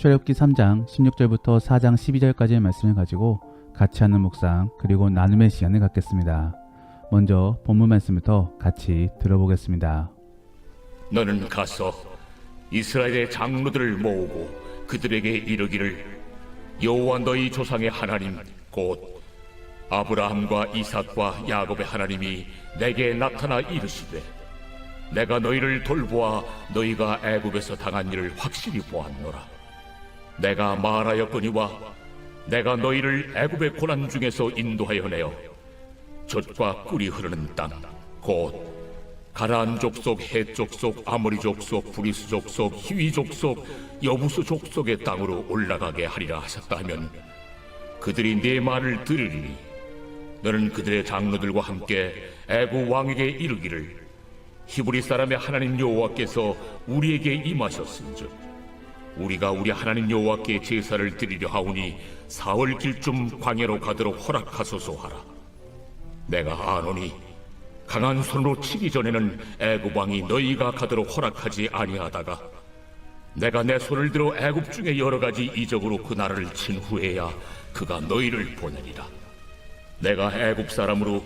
출애굽기 3장 16절부터 4장 12절까지의 말씀을 가지고 같이 하는 묵상 그리고 나눔의 시간을 갖겠습니다. 먼저 본문 말씀부터 같이 들어보겠습니다. 너는 가서 이스라엘의 장로들을 모으고 그들에게 이르기를 여호와 너희 조상의 하나님 곧 아브라함과 이삭과 야곱의 하나님이 내게 나타나 이르시되 내가 너희를 돌보아 너희가 애굽에서 당한 일을 확실히 보았노라. 내가 말하였거니와 내가 너희를 애굽의 고난 중에서 인도하여 내어 젖과 꿀이 흐르는 땅 곧 가나안 족속, 헷 족속, 아모리 족속, 브리스 족속, 히위 족속, 여부스 족속의 땅으로 올라가게 하리라 하셨다 하면 그들이 네 말을 들으리니 너는 그들의 장로들과 함께 애굽 왕에게 이르기를 히브리 사람의 하나님 여호와께서 우리에게 임하셨은즉 우리가 우리 하나님 여호와께 제사를 드리려 하오니 사흘 길쯤 광야로 가도록 허락하소서 하라. 내가 아노니 강한 손으로 치기 전에는 애굽 왕이 너희가 가도록 허락하지 아니하다가 내가 내 손을 들어 애굽 중에 여러 가지 이적으로 그 나라를 친 후에야 그가 너희를 보내리라. 내가 애굽 사람으로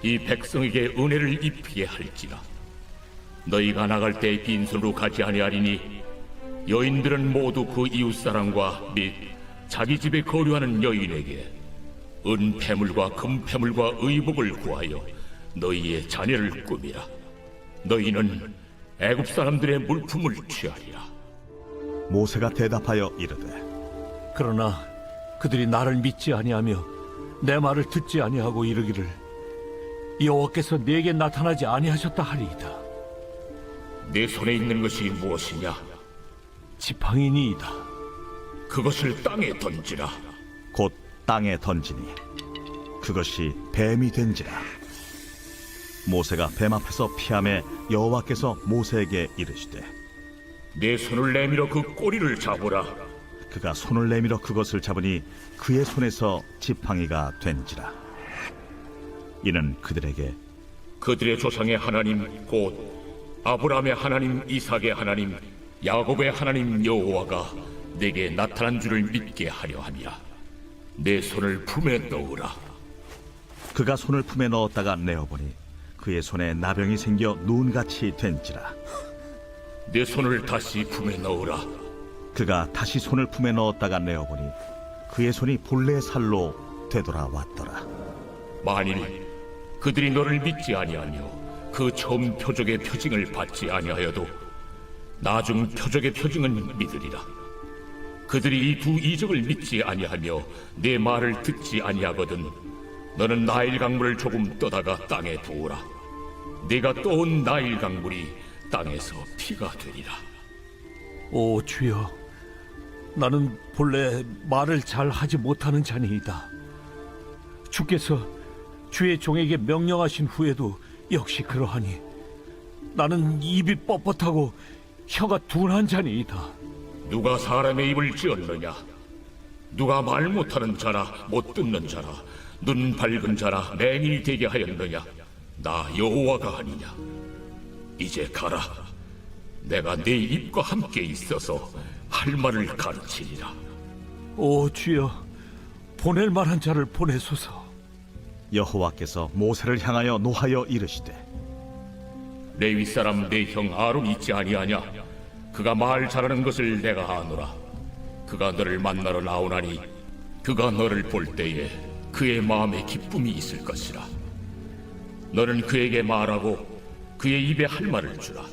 이 백성에게 은혜를 입히게 할지라. 너희가 나갈 때 빈손으로 가지 아니하리니 여인들은 모두 그 이웃사람과 및 자기 집에 거류하는 여인에게 은폐물과 금폐물과 의복을 구하여 너희의 자녀를 꾸미라. 너희는 애굽 사람들의 물품을 취하리라. 모세가 대답하여 이르되 그러나 그들이 나를 믿지 아니하며 내 말을 듣지 아니하고 이르기를 여호와께서 네게 나타나지 아니하셨다 하리이다. 네 손에 있는 것이 무엇이냐? 지팡이니이다. 그것을 땅에 던지라. 곧 땅에 던지니 그것이 뱀이 된지라. 모세가 뱀 앞에서 피하매 여호와께서 모세에게 이르시되 네 손을 내밀어 그 꼬리를 잡으라. 그가 손을 내밀어 그것을 잡으니 그의 손에서 지팡이가 된지라. 이는 그들에게 그들의 조상의 하나님 곧 아브라함의 하나님, 이삭의 하나님, 야곱의 하나님 여호와가 내게 나타난 줄을 믿게 하려 함이라. 내 손을 품에 넣으라. 그가 손을 품에 넣었다가 내어보니 그의 손에 나병이 생겨 눈같이 된지라. 내 손을 다시 품에 넣으라. 그가 다시 손을 품에 넣었다가 내어보니 그의 손이 본래 살로 되돌아왔더라. 만일 그들이 너를 믿지 아니하며 그 처음 표적의 표징을 받지 아니하여도 나중 표적의 표징은 믿으리라. 그들이 이 두 이적을 믿지 아니하며 내 말을 듣지 아니하거든 너는 나일 강물을 조금 떠다가 땅에 부으라. 네가 떠온 나일 강물이 땅에서 피가 되리라. 오 주여, 나는 본래 말을 잘 하지 못하는 자니이다. 주께서 주의 종에게 명령하신 후에도 역시 그러하니 나는 입이 뻣뻣하고 혀가 둔한 자니이다. 누가 사람의 입을 지었느냐? 누가 말 못하는 자라 못 듣는 자라 눈 밝은 자라 맹인이 되게 하였느냐? 나 여호와가 아니냐? 이제 가라. 내가 네 입과 함께 있어서 할 말을 가르치리라. 오 주여, 보낼 만한 자를 보내소서. 여호와께서 모세를 향하여 노하여 이르시되 레위 사람 내 형 아론 있지 아니하냐? 그가 말 잘하는 것을 내가 아노라. 그가 너를 만나러 나오나니 그가 너를 볼 때에 그의 마음에 기쁨이 있을 것이라. 너는 그에게 말하고 그의 입에 할 말을 주라.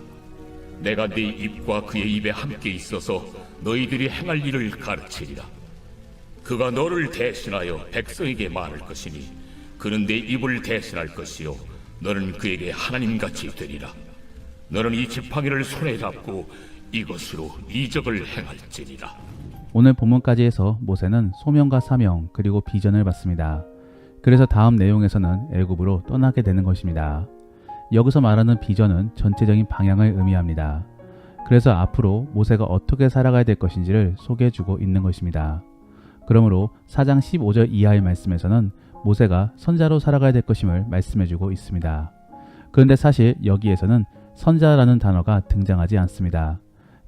내가 네 입과 그의 입에 함께 있어서 너희들이 행할 일을 가르치리라. 그가 너를 대신하여 백성에게 말할 것이니 그는 내 입을 대신할 것이요 너는 그에게 하나님같이 되리라. 너는 이 지팡이를 손에 잡고 이것으로 이적을 행할지니라. 오늘 본문까지 해서 모세는 소명과 사명 그리고 비전을 받습니다. 그래서 다음 내용에서는 애굽으로 떠나게 되는 것입니다. 여기서 말하는 비전은 전체적인 방향을 의미합니다. 그래서 앞으로 모세가 어떻게 살아가야 될 것인지를 소개해주고 있는 것입니다. 그러므로 4장 15절 이하의 말씀에서는 모세가 선자로 살아가야 될 것임을 말씀해주고 있습니다. 그런데 사실 여기에서는 선자라는 단어가 등장하지 않습니다.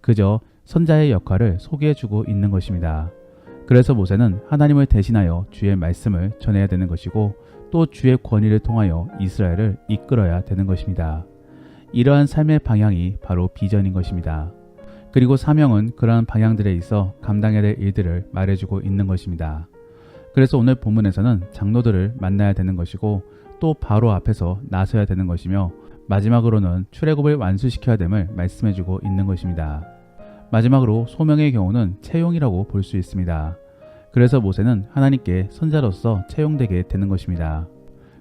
그저 선자의 역할을 소개해주고 있는 것입니다. 그래서 모세는 하나님을 대신하여 주의 말씀을 전해야 되는 것이고 또 주의 권위를 통하여 이스라엘을 이끌어야 되는 것입니다. 이러한 삶의 방향이 바로 비전인 것입니다. 그리고 사명은 그러한 방향들에 있어 감당해야 될 일들을 말해주고 있는 것입니다. 그래서 오늘 본문에서는 장로들을 만나야 되는 것이고 또 바로 앞에서 나서야 되는 것이며 마지막으로는 출애굽을 완수시켜야 됨을 말씀해주고 있는 것입니다. 마지막으로 소명의 경우는 채용이라고 볼 수 있습니다. 그래서 모세는 하나님께 선자로서 채용되게 되는 것입니다.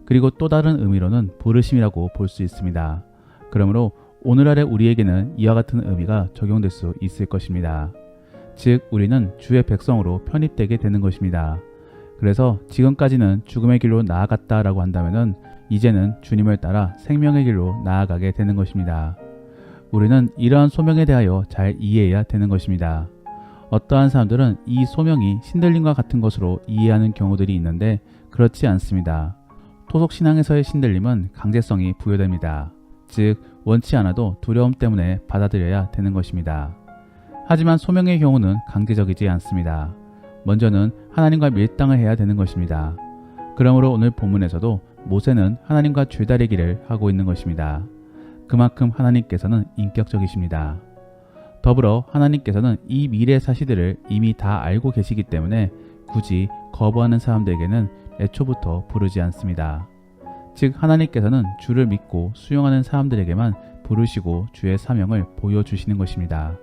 그리고 또 다른 의미로는 부르심이라고 볼 수 있습니다. 그러므로 오늘날의 우리에게는 이와 같은 의미가 적용될 수 있을 것입니다. 즉 우리는 주의 백성으로 편입되게 되는 것입니다. 그래서 지금까지는 죽음의 길로 나아갔다라고 한다면은 이제는 주님을 따라 생명의 길로 나아가게 되는 것입니다. 우리는 이러한 소명에 대하여 잘 이해해야 되는 것입니다. 어떠한 사람들은 이 소명이 신들림과 같은 것으로 이해하는 경우들이 있는데 그렇지 않습니다. 토속신앙에서의 신들림은 강제성이 부여됩니다. 즉 원치 않아도 두려움 때문에 받아들여야 되는 것입니다. 하지만 소명의 경우는 강제적이지 않습니다. 먼저는 하나님과 밀당을 해야 되는 것입니다. 그러므로 오늘 본문에서도 모세는 하나님과 줄다리기를 하고 있는 것입니다. 그만큼 하나님께서는 인격적이십니다. 더불어 하나님께서는 이 미래 사실들을 이미 다 알고 계시기 때문에 굳이 거부하는 사람들에게는 애초부터 부르지 않습니다. 즉 하나님께서는 주를 믿고 수용하는 사람들에게만 부르시고 주의 사명을 보여주시는 것입니다.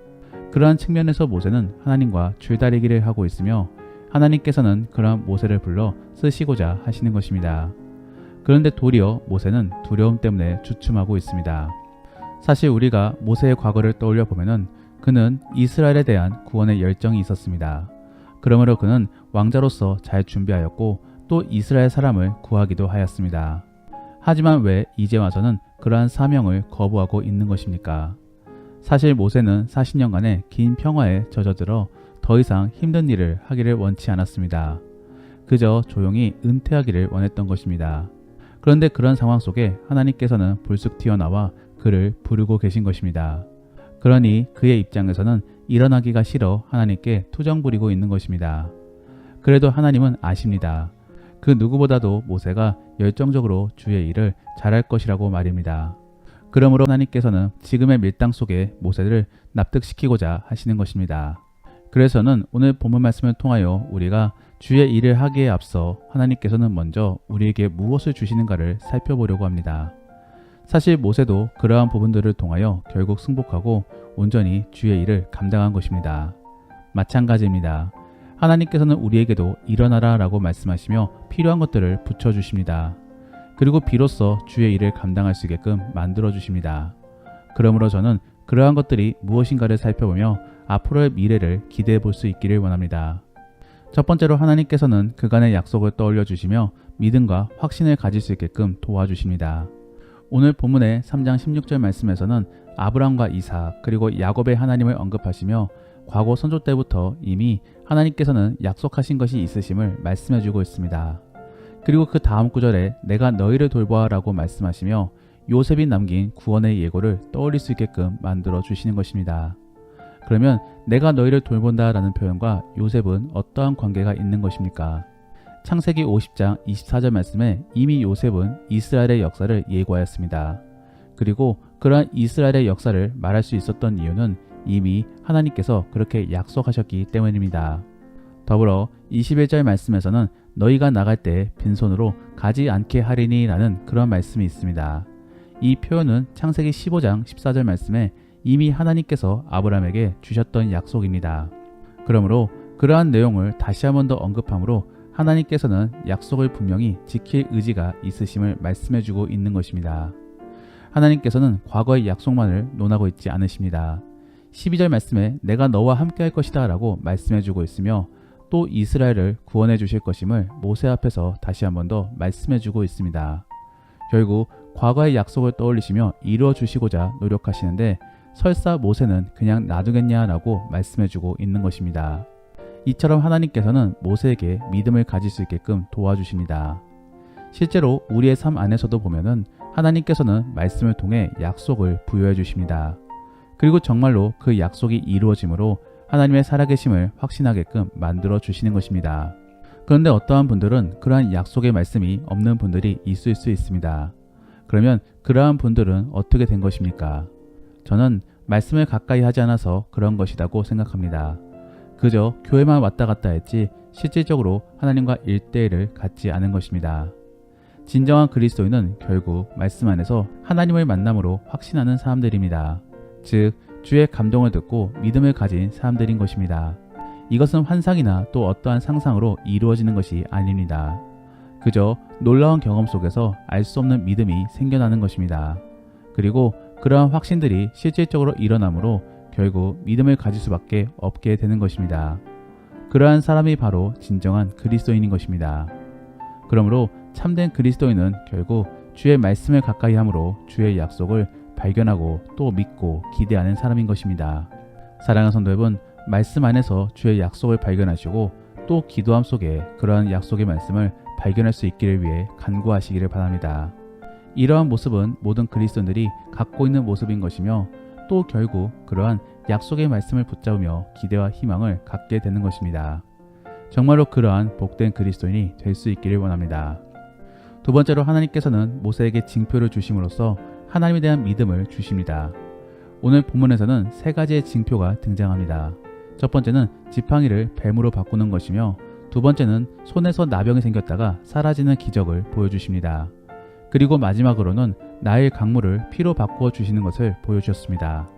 그러한 측면에서 모세는 하나님과 줄다리기를 하고 있으며 하나님께서는 그러한 모세를 불러 쓰시고자 하시는 것입니다. 그런데 도리어 모세는 두려움 때문에 주춤하고 있습니다. 사실 우리가 모세의 과거를 떠올려 보면은 그는 이스라엘에 대한 구원의 열정이 있었습니다. 그러므로 그는 왕자로서 잘 준비하였고 또 이스라엘 사람을 구하기도 하였습니다. 하지만 왜 이제 와서는 그러한 사명을 거부하고 있는 것입니까? 사실 모세는 40년간의 긴 평화에 젖어들어 더 이상 힘든 일을 하기를 원치 않았습니다. 그저 조용히 은퇴하기를 원했던 것입니다. 그런데 그런 상황 속에 하나님께서는 불쑥 튀어나와 그를 부르고 계신 것입니다. 그러니 그의 입장에서는 일어나기가 싫어 하나님께 투정 부리고 있는 것입니다. 그래도 하나님은 아십니다. 그 누구보다도 모세가 열정적으로 주의 일을 잘할 것이라고 말입니다. 그러므로 하나님께서는 지금의 밀당 속에 모세를 납득시키고자 하시는 것입니다. 그래서는 오늘 본문 말씀을 통하여 우리가 주의 일을 하기에 앞서 하나님께서는 먼저 우리에게 무엇을 주시는가를 살펴보려고 합니다. 사실 모세도 그러한 부분들을 통하여 결국 승복하고 온전히 주의 일을 감당한 것입니다. 마찬가지입니다. 하나님께서는 우리에게도 일어나라 라고 말씀하시며 필요한 것들을 붙여주십니다. 그리고 비로소 주의 일을 감당할 수 있게끔 만들어주십니다. 그러므로 저는 그러한 것들이 무엇인가를 살펴보며 앞으로의 미래를 기대해 볼 수 있기를 원합니다. 첫 번째로 하나님께서는 그간의 약속을 떠올려 주시며 믿음과 확신을 가질 수 있게끔 도와주십니다. 오늘 본문의 3장 16절 말씀에서는 아브라함과 이삭 그리고 야곱의 하나님을 언급하시며 과거 선조 때부터 이미 하나님께서는 약속하신 것이 있으심을 말씀해 주고 있습니다. 그리고 그 다음 구절에 내가 너희를 돌보아 라고 말씀하시며 요셉이 남긴 구원의 예고를 떠올릴 수 있게끔 만들어 주시는 것입니다. 그러면 내가 너희를 돌본다 라는 표현과 요셉은 어떠한 관계가 있는 것입니까? 창세기 50장 24절 말씀에 이미 요셉은 이스라엘의 역사를 예고하였습니다. 그리고 그러한 이스라엘의 역사를 말할 수 있었던 이유는 이미 하나님께서 그렇게 약속하셨기 때문입니다. 더불어 21절 말씀에서는 너희가 나갈 때 빈손으로 가지 않게 하리니 라는 그런 말씀이 있습니다. 이 표현은 창세기 15장 14절 말씀에 이미 하나님께서 아브라함에게 주셨던 약속입니다. 그러므로 그러한 내용을 다시 한 번 더 언급함으로 하나님께서는 약속을 분명히 지킬 의지가 있으심을 말씀해주고 있는 것입니다. 하나님께서는 과거의 약속만을 논하고 있지 않으십니다. 12절 말씀에 내가 너와 함께 할 것이다 라고 말씀해주고 있으며 또 이스라엘을 구원해 주실 것임을 모세 앞에서 다시 한 번 더 말씀해주고 있습니다. 결국 과거의 약속을 떠올리시며 이루어 주시고자 노력하시는데 설사 모세는 그냥 놔두겠냐라고 말씀해주고 있는 것입니다. 이처럼 하나님께서는 모세에게 믿음을 가질 수 있게끔 도와주십니다. 실제로 우리의 삶 안에서도 보면은 하나님께서는 말씀을 통해 약속을 부여해 주십니다. 그리고 정말로 그 약속이 이루어짐으로 하나님의 살아계심을 확신하게끔 만들어 주시는 것입니다. 그런데 어떠한 분들은 그러한 약속의 말씀이 없는 분들이 있을 수 있습니다. 그러면 그러한 분들은 어떻게 된 것입니까? 저는 말씀을 가까이 하지 않아서 그런 것이라고 생각합니다. 그저 교회만 왔다 갔다 했지 실질적으로 하나님과 일대일을 갖지 않은 것입니다. 진정한 그리스도인은 결국 말씀 안에서 하나님을 만남으로 확신하는 사람들입니다. 즉 주의 감동을 듣고 믿음을 가진 사람들인 것입니다. 이것은 환상이나 또 어떠한 상상으로 이루어지는 것이 아닙니다. 그저 놀라운 경험 속에서 알 수 없는 믿음이 생겨나는 것입니다. 그리고 그러한 확신들이 실질적으로 일어나므로 결국 믿음을 가질 수밖에 없게 되는 것입니다. 그러한 사람이 바로 진정한 그리스도인인 것입니다. 그러므로 참된 그리스도인은 결국 주의 말씀을 가까이 함으로 주의 약속을 발견하고 또 믿고 기대하는 사람인 것입니다. 사랑하는 성도 여러분, 말씀 안에서 주의 약속을 발견하시고 또 기도함 속에 그러한 약속의 말씀을 발견할 수 있기를 위해 간구하시기를 바랍니다. 이러한 모습은 모든 그리스도인들이 갖고 있는 모습인 것이며 또 결국 그러한 약속의 말씀을 붙잡으며 기대와 희망을 갖게 되는 것입니다. 정말로 그러한 복된 그리스도인이 될 수 있기를 원합니다. 두 번째로 하나님께서는 모세에게 징표를 주심으로써 하나님에 대한 믿음을 주십니다. 오늘 본문에서는 세 가지의 징표가 등장합니다. 첫 번째는 지팡이를 뱀으로 바꾸는 것이며 두 번째는 손에서 나병이 생겼다가 사라지는 기적을 보여주십니다. 그리고 마지막으로는 나일 강물을 피로 바꾸어 주시는 것을 보여주셨습니다.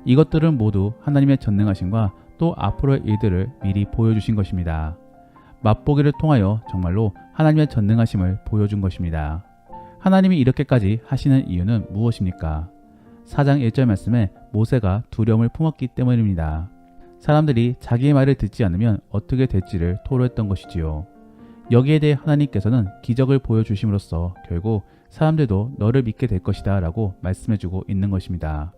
이것들은 모두 하나님의 전능하심과 또 앞으로의 일들을 미리 보여주신 것입니다. 맛보기를 통하여 정말로 하나님의 전능하심을 보여준 것입니다. 하나님이 이렇게까지 하시는 이유는 무엇입니까? 4장 1절 말씀에 모세가 두려움을 품었기 때문입니다. 사람들이 자기의 말을 듣지 않으면 어떻게 될지를 토로했던 것이지요. 여기에 대해 하나님께서는 기적을 보여주심으로써 결국 사람들도 너를 믿게 될 것이다 라고 말씀해주고 있는 것입니다.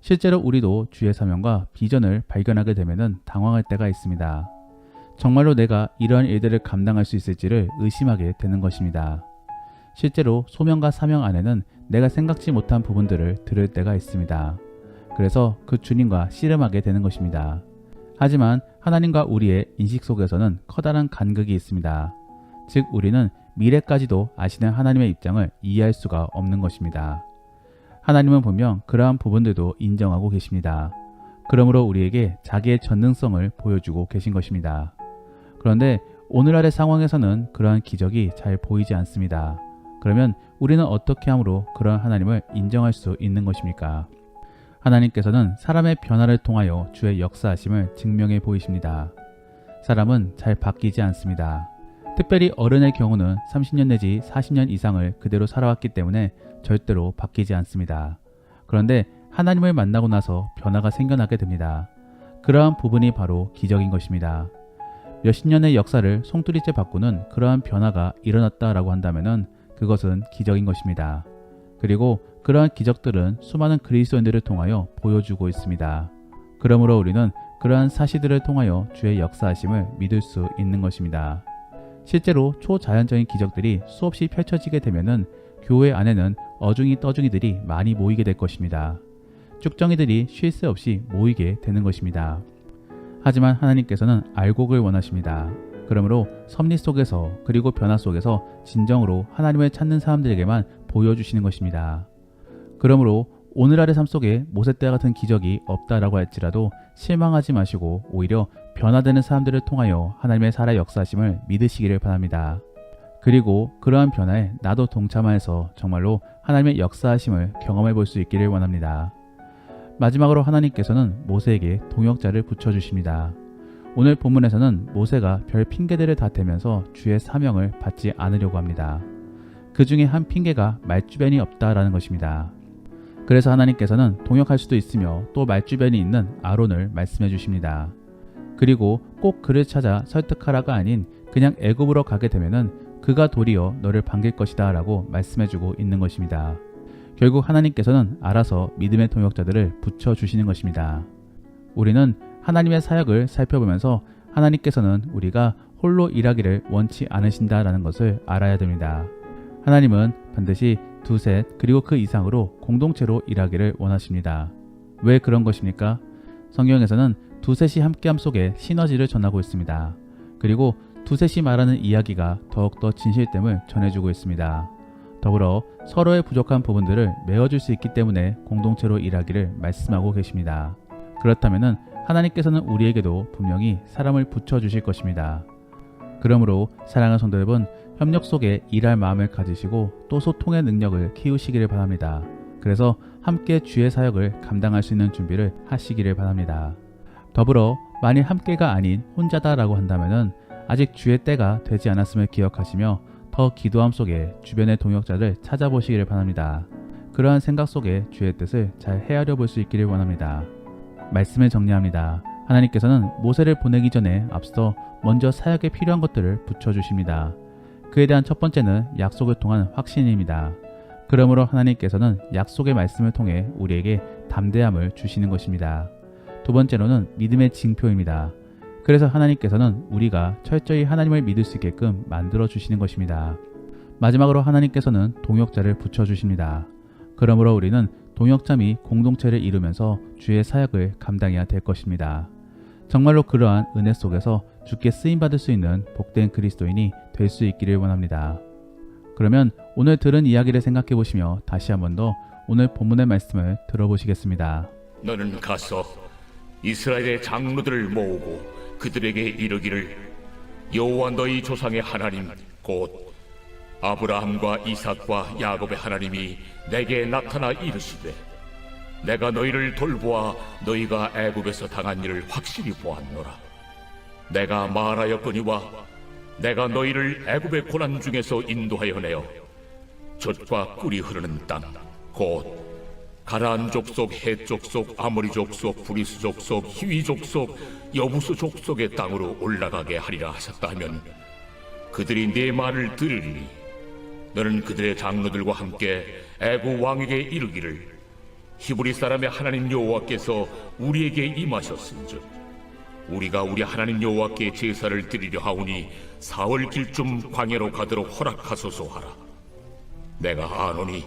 실제로 우리도 주의 사명과 비전을 발견하게 되면 당황할 때가 있습니다. 정말로 내가 이러한 일들을 감당할 수 있을지를 의심하게 되는 것입니다. 실제로 소명과 사명 안에는 내가 생각지 못한 부분들을 들을 때가 있습니다. 그래서 그 주님과 씨름하게 되는 것입니다. 하지만 하나님과 우리의 인식 속에서는 커다란 간극이 있습니다. 즉 우리는 미래까지도 아시는 하나님의 입장을 이해할 수가 없는 것입니다. 하나님은 분명 그러한 부분들도 인정하고 계십니다. 그러므로 우리에게 자기의 전능성을 보여주고 계신 것입니다. 그런데 오늘날의 상황에서는 그러한 기적이 잘 보이지 않습니다. 그러면 우리는 어떻게 함으로 그러한 하나님을 인정할 수 있는 것입니까? 하나님께서는 사람의 변화를 통하여 주의 역사하심을 증명해 보이십니다. 사람은 잘 바뀌지 않습니다. 특별히 어른의 경우는 30년 내지 40년 이상을 그대로 살아왔기 때문에 절대로 바뀌지 않습니다. 그런데 하나님을 만나고 나서 변화가 생겨나게 됩니다. 그러한 부분이 바로 기적인 것입니다. 몇십 년의 역사를 송두리째 바꾸는 그러한 변화가 일어났다라고 한다면 그것은 기적인 것입니다. 그리고 그러한 기적들은 수많은 그리스도인들을 통하여 보여주고 있습니다. 그러므로 우리는 그러한 사실들을 통하여 주의 역사하심을 믿을 수 있는 것입니다. 실제로 초자연적인 기적들이 수없이 펼쳐지게 되면은 교회 안에는 어중이 떠중이들이 많이 모이게 될 것입니다. 쭉정이들이 쉴 새 없이 모이게 되는 것입니다. 하지만 하나님께서는 알곡을 원하십니다. 그러므로 섭리 속에서 그리고 변화 속에서 진정으로 하나님을 찾는 사람들에게만 보여주시는 것입니다. 그러므로 오늘날의 삶 속에 모세 때와 같은 기적이 없다라고 할지라도 실망하지 마시고 오히려 변화되는 사람들을 통하여 하나님의 살아 역사하심을 믿으시기를 바랍니다. 그리고 그러한 변화에 나도 동참하여서 정말로 하나님의 역사하심을 경험해 볼 수 있기를 원합니다. 마지막으로 하나님께서는 모세에게 동역자를 붙여주십니다. 오늘 본문에서는 모세가 별 핑계들을 다 대면서 주의 사명을 받지 않으려고 합니다. 그 중에 한 핑계가 말주변이 없다라는 것입니다. 그래서 하나님께서는 동역할 수도 있으며 또 말주변이 있는 아론을 말씀해 주십니다. 그리고 꼭 그를 찾아 설득하라가 아닌 그냥 애굽으로 가게 되면은 그가 도리어 너를 반길 것이다 라고 말씀해 주고 있는 것입니다. 결국 하나님께서는 알아서 믿음의 동역자들을 붙여주시는 것입니다. 우리는 하나님의 사역을 살펴보면서 하나님께서는 우리가 홀로 일하기를 원치 않으신다라는 것을 알아야 됩니다. 하나님은 반드시 두셋 그리고 그 이상으로 공동체로 일하기를 원하십니다. 왜 그런 것입니까? 성경에서는 두셋이 함께함 속에 시너지를 전하고 있습니다. 그리고 두셋이 말하는 이야기가 더욱더 진실됨을 전해주고 있습니다. 더불어 서로의 부족한 부분들을 메워줄 수 있기 때문에 공동체로 일하기를 말씀하고 계십니다. 그렇다면 하나님께서는 우리에게도 분명히 사람을 붙여주실 것입니다. 그러므로 사랑하는 성도 여러분, 협력 속에 일할 마음을 가지시고 또 소통의 능력을 키우시기를 바랍니다. 그래서 함께 주의 사역을 감당할 수 있는 준비를 하시기를 바랍니다. 더불어 만일 함께가 아닌 혼자다라고 한다면 아직 주의 때가 되지 않았음을 기억하시며 더 기도함 속에 주변의 동역자를 찾아보시기를 바랍니다. 그러한 생각 속에 주의 뜻을 잘 헤아려 볼 수 있기를 원합니다. 말씀을 정리합니다. 하나님께서는 모세를 보내기 전에 앞서 먼저 사역에 필요한 것들을 붙여주십니다. 그에 대한 첫 번째는 약속을 통한 확신입니다. 그러므로 하나님께서는 약속의 말씀을 통해 우리에게 담대함을 주시는 것입니다. 두 번째로는 믿음의 징표입니다. 그래서 하나님께서는 우리가 철저히 하나님을 믿을 수 있게끔 만들어 주시는 것입니다. 마지막으로 하나님께서는 동역자를 붙여주십니다. 그러므로 우리는 동역자 및 공동체를 이루면서 주의 사역을 감당해야 될 것입니다. 정말로 그러한 은혜 속에서 주께 쓰임받을 수 있는 복된 그리스도인이 될 수 있기를 원합니다. 그러면 오늘 들은 이야기를 생각해 보시며 다시 한 번 더 오늘 본문의 말씀을 들어보시겠습니다. 너는 가서 이스라엘의 장로들을 모으고 그들에게 이르기를 여호와 너희 조상의 하나님 곧 아브라함과 이삭과 야곱의 하나님이 내게 나타나 이르시되 내가 너희를 돌보아 너희가 애굽에서 당한 일을 확실히 보았노라. 내가 말하였거니와 내가 너희를 애굽의 고난 중에서 인도하여 내어 젖과 꿀이 흐르는 땅 곧 가나안 족속, 헷 족속, 아모리 족속, 브리스 족속, 히위 족속, 여부스 족속의 땅으로 올라가게 하리라 하셨다 하면 그들이 네 말을 들으리니 너는 그들의 장로들과 함께 애굽 왕에게 이르기를 히브리 사람의 하나님 여호와께서 우리에게 임하셨은즉 우리가 우리 하나님 여호와께 제사를 드리려 하오니 사흘 길쯤 광야로 가도록 허락하소서 하라. 내가 아노니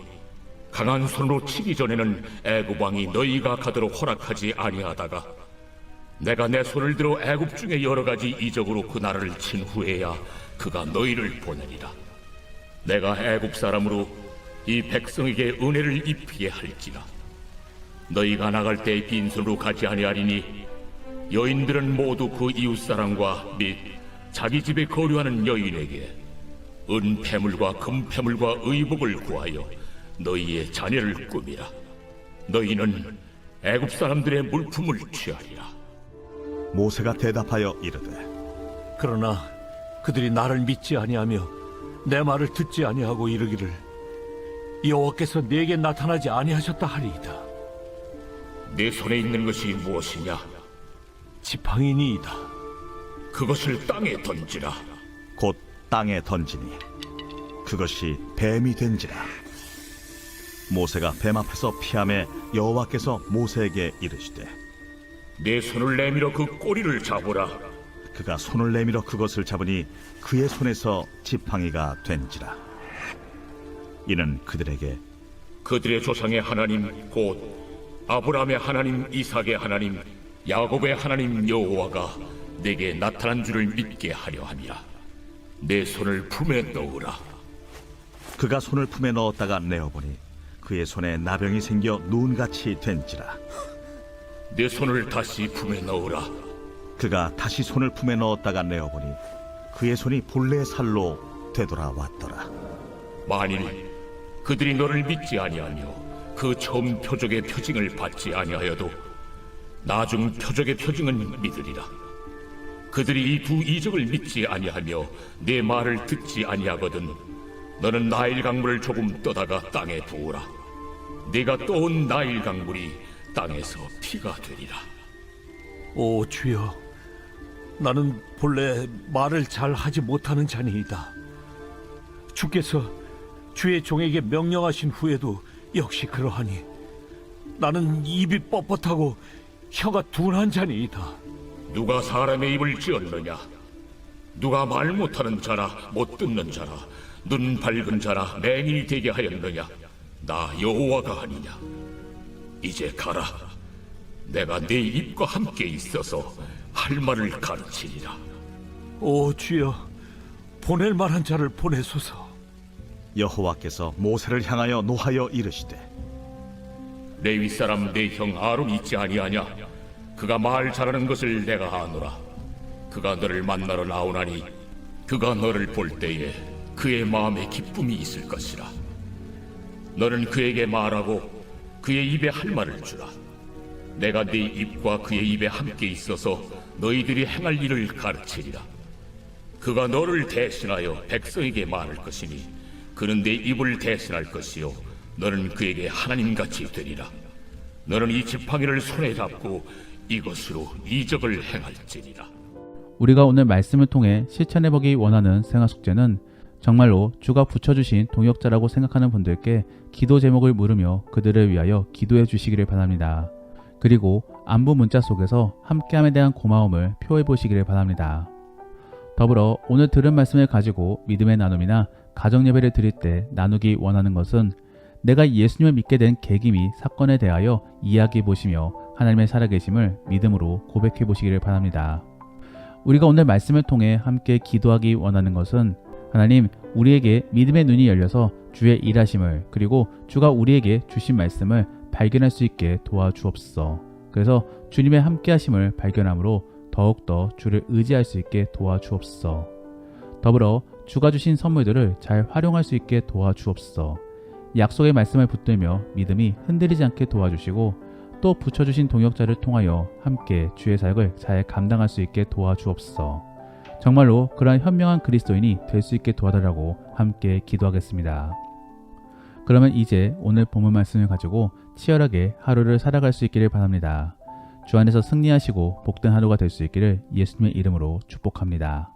강한 손으로 치기 전에는 애굽 왕이 너희가 가도록 허락하지 아니하다가 내가 내 손을 들어 애굽 중에 여러 가지 이적으로 그 나라를 친 후에야 그가 너희를 보내리라. 내가 애굽 사람으로 이 백성에게 은혜를 입히게 할지라. 너희가 나갈 때 빈손으로 가지 아니하리니 여인들은 모두 그 이웃 사람과 및 자기 집에 거류하는 여인에게 은폐물과 금폐물과 의복을 구하여 너희의 자녀를 꾸미라. 너희는 애굽 사람들의 물품을 취하리라. 모세가 대답하여 이르되 그러나 그들이 나를 믿지 아니하며 내 말을 듣지 아니하고 이르기를 여호와께서 내게 나타나지 아니하셨다 하리이다. 내 손에 있는 것이 무엇이냐? 지팡이니이다. 그것을 땅에 던지라. 곧 땅에 던지니 그것이 뱀이 된지라. 모세가 뱀 앞에서 피하매 여호와께서 모세에게 이르시되 내 손을 내밀어 그 꼬리를 잡으라. 그가 손을 내밀어 그것을 잡으니 그의 손에서 지팡이가 된지라. 이는 그들에게 그들의 조상의 하나님 곧 아브라함의 하나님, 이삭의 하나님, 야곱의 하나님 여호와가 내게 나타난 줄을 믿게 하려 함이라. 내 손을 품에 넣으라. 그가 손을 품에 넣었다가 내어보니 그의 손에 나병이 생겨 눈같이 된지라. 내 손을 다시 품에 넣으라. 그가 다시 손을 품에 넣었다가 내어보니 그의 손이 본래 살로 되돌아왔더라. 만일 그들이 너를 믿지 아니하며 그 처음 표적의 표징을 받지 아니하여도 나중 표적의 표징은 믿으리라. 그들이 이 두 이적을 믿지 아니하며 내 말을 듣지 아니하거든 너는 나일 강물을 조금 떠다가 땅에 부으라. 네가 떠온 나일 강물이 땅에서 피가 되리라. 오 주여, 나는 본래 말을 잘 하지 못하는 자니이다. 주께서 주의 종에게 명령하신 후에도 역시 그러하니 나는 입이 뻣뻣하고 혀가 둔한 자니이다. 누가 사람의 입을 지었느냐? 누가 말 못하는 자라 못 듣는 자라 눈 밝은 자라 맹인이 되게 하였느냐? 나 여호와가 아니냐? 이제 가라. 내가 네 입과 함께 있어서 할 말을 가르치리라. 오 주여, 보낼 만한 자를 보내소서. 여호와께서 모세를 향하여 노하여 이르시되 레위 사람 내 형 아론 있지 아니하냐? 그가 말 잘하는 것을 내가 아노라. 그가 너를 만나러 나오나니 그가 너를 볼 때에 그의 마음에 기쁨이 있을 것이라. 너는 그에게 말하고 그의 입에 할 말을 주라. 내가 네 입과 그의 입에 함께 있어서 너희들이 행할 일을 가르치리라. 그가 너를 대신하여 백성에게 말할 것이니 그는 내 입을 대신할 것이요 너는 그에게 하나님같이 되리라. 너는 이 지팡이를 손에 잡고 이것으로 이적을 행할지니라. 우리가 오늘 말씀을 통해 실천해보기 원하는 생활 숙제는 정말로 주가 붙여주신 동역자라고 생각하는 분들께 기도 제목을 물으며 그들을 위하여 기도해 주시기를 바랍니다. 그리고 안부 문자 속에서 함께함에 대한 고마움을 표해 보시기를 바랍니다. 더불어 오늘 들은 말씀을 가지고 믿음의 나눔이나 가정 예배를 드릴 때 나누기 원하는 것은 내가 예수님을 믿게 된 계기 및 사건에 대하여 이야기해 보시며 하나님의 살아계심을 믿음으로 고백해 보시기를 바랍니다. 우리가 오늘 말씀을 통해 함께 기도하기 원하는 것은 하나님, 우리에게 믿음의 눈이 열려서 주의 일하심을 그리고 주가 우리에게 주신 말씀을 발견할 수 있게 도와주옵소서. 그래서 주님의 함께하심을 발견함으로 더욱더 주를 의지할 수 있게 도와주옵소서. 더불어 주가 주신 선물들을 잘 활용할 수 있게 도와주옵소서. 약속의 말씀을 붙들며 믿음이 흔들리지 않게 도와주시고 또 붙여주신 동역자를 통하여 함께 주의 사역을 잘 감당할 수 있게 도와주옵소서. 정말로 그러한 현명한 그리스도인이 될 수 있게 도와달라고 함께 기도하겠습니다. 그러면 이제 오늘 본문 말씀을 가지고 치열하게 하루를 살아갈 수 있기를 바랍니다. 주 안에서 승리하시고 복된 하루가 될 수 있기를 예수님의 이름으로 축복합니다.